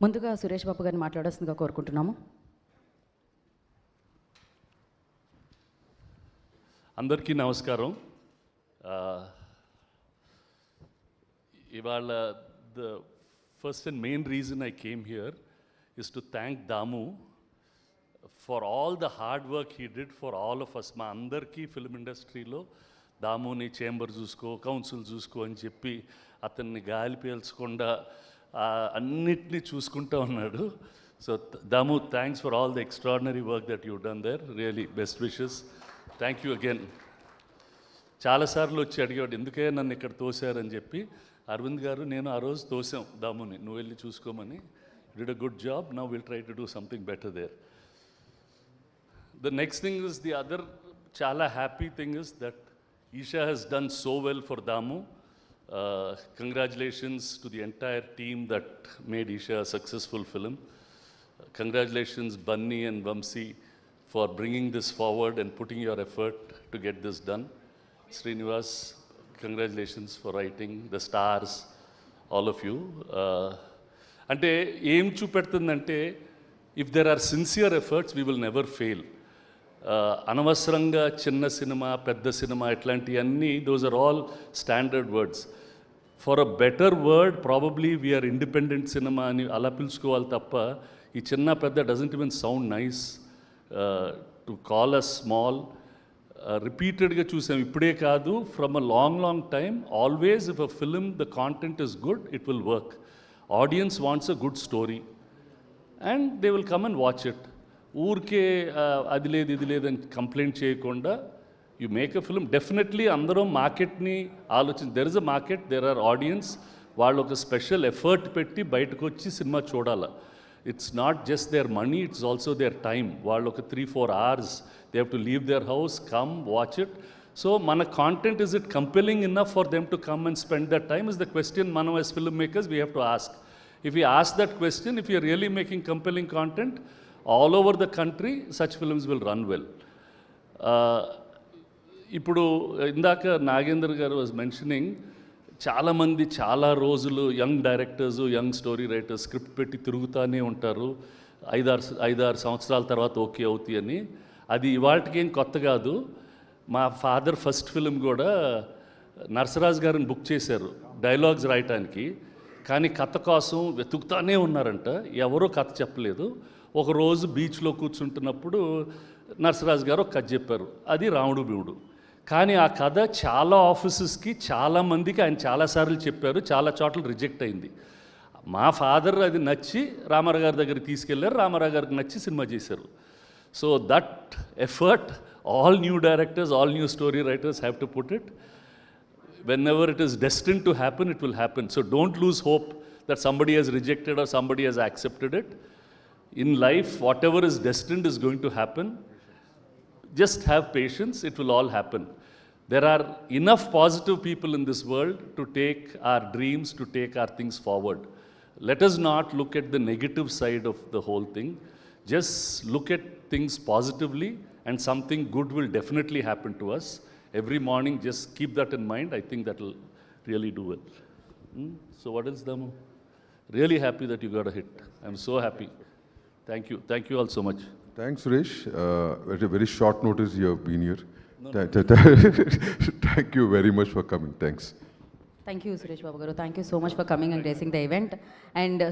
ముందుగా సురేష్ బాబు గారిని మాట్లాడాల్సిందిగా కోరుకుంటున్నాము. అందరికీ నమస్కారం. ఇవాళ the first and main reason I came here is to thank Damu for all the hard work he did for all of us. మా అందరికీ ఫిల్మ్ ఇండస్ట్రీలో దాముని చేంబర్ చూసుకో, కౌన్సిల్ చూసుకో అని చెప్పి అతన్ని గాలి పీల్చకుండా అన్నిటినీ చూసుకుంటూ ఉన్నాడు. So Damu, thanks for all the extraordinary work that you done there. Really best wishes. Thank you again. చాలాసార్లు వచ్చి అడిగాడు ఎందుకే నన్ను ఇక్కడ తోశారని చెప్పి. అరవింద్ గారు నేను ఆ రోజు తోసాం దాముని, నువ్వు వెళ్ళి చూసుకోమని. Did a good job. Now will try to do something better there. The next thing is the other chala happy thing is that Isha has done so well for Damu. Congratulations to the entire team that made Isha a successful film. Congratulations Bunny and Vamsi for bringing this forward and putting your effort to get this done. Srinivas, congratulations for writing, the stars, all of you. Ante em చూపెడుతుందంటే if there are sincere efforts we will never fail. అనవసరంగా చిన్న cinema పెద్ద cinema ఇట్లాంటివన్నీ those are all standard words. For a better word probably we are independent cinema అని అలా పిలుచుకోవాలి తప్ప ఈ చిన్న పెద్ద doesn't even sound nice to call us small. రిపీటెడ్గా చూసాం, ఇప్పుడే కాదు, from a long time. Always if a film the content is good it will work. Audience wants a good story and they will come and watch it. ఊరికే అది లేదు ఇది లేదని complaint చేయకుండా you make a film. Definitely అందరూ మార్కెట్ని there is a market, there are audience. వాళ్ళు ఒక స్పెషల్ ఎఫర్ట్ పెట్టి బయటకు వచ్చి సినిమా చూడాలి. It's not just their money, it's also their time. వాళ్ళు ఒక 3-4 hours they have to leave their house, come watch it. So మన content is it compelling enough for them to come and spend that time is the question మనం as film makers we have to ask. If we ask that question, if you are really making compelling content, all over the country, such films will run well. ఇప్పుడు ఇందాక నాగేంద్ర గారు was mentioning, చాలామంది చాలా రోజులు young directors, young story writers script పెట్టి తిరుగుతూనే ఉంటారు. 5-6 సంవత్సరాల తర్వాత ఓకే అవుతాయి అని. అది ఇవాళకి ఏం కొత్త కాదు. మా ఫాదర్ ఫస్ట్ ఫిల్మ్ కూడా నరసరాజు గారిని బుక్ చేశారు డైలాగ్స్ రాయటానికి. కానీ కథ కోసం వెతుకుతానే ఉన్నారంట, ఎవరో కథ చెప్పలేదు. ఒకరోజు బీచ్లో కూర్చుంటున్నప్పుడు నరసరాజు గారు ఒక కథ చెప్పారు, అది రాముడు భీముడు. కానీ ఆ కథ చాలా ఆఫీసెస్కి చాలామందికి ఆయన చాలాసార్లు చెప్పారు, చాలా చోట్ల రిజెక్ట్ అయింది. మా ఫాదర్ అది నచ్చి రామారావు గారి దగ్గరికి తీసుకెళ్లారు, రామారావు గారికి నచ్చి సినిమా చేశారు. So that effort all new directors, all new story writers have to put it. Whenever it is destined to happen, it will happen. So don't lose hope that somebody has rejected or somebody has accepted it. In life, whatever is destined is going to happen. Just have patience, it will all happen. There are enough positive people in this world to take our dreams, to take our things forward. Let us not look at the negative side of the whole thing. Just look at things positively and something good will definitely happen to us. Every morning, just keep that in mind. I think that will really do well. So what else, Damu? Really happy that you got a hit. I'm so happy. Thank you. Thank you all so much. Thanks, Suresh. At a very short notice, you have been here. Thank you very much for coming. Thanks. Thank you, Suresh Babu garu. Thank you so much for coming and gracing the event. And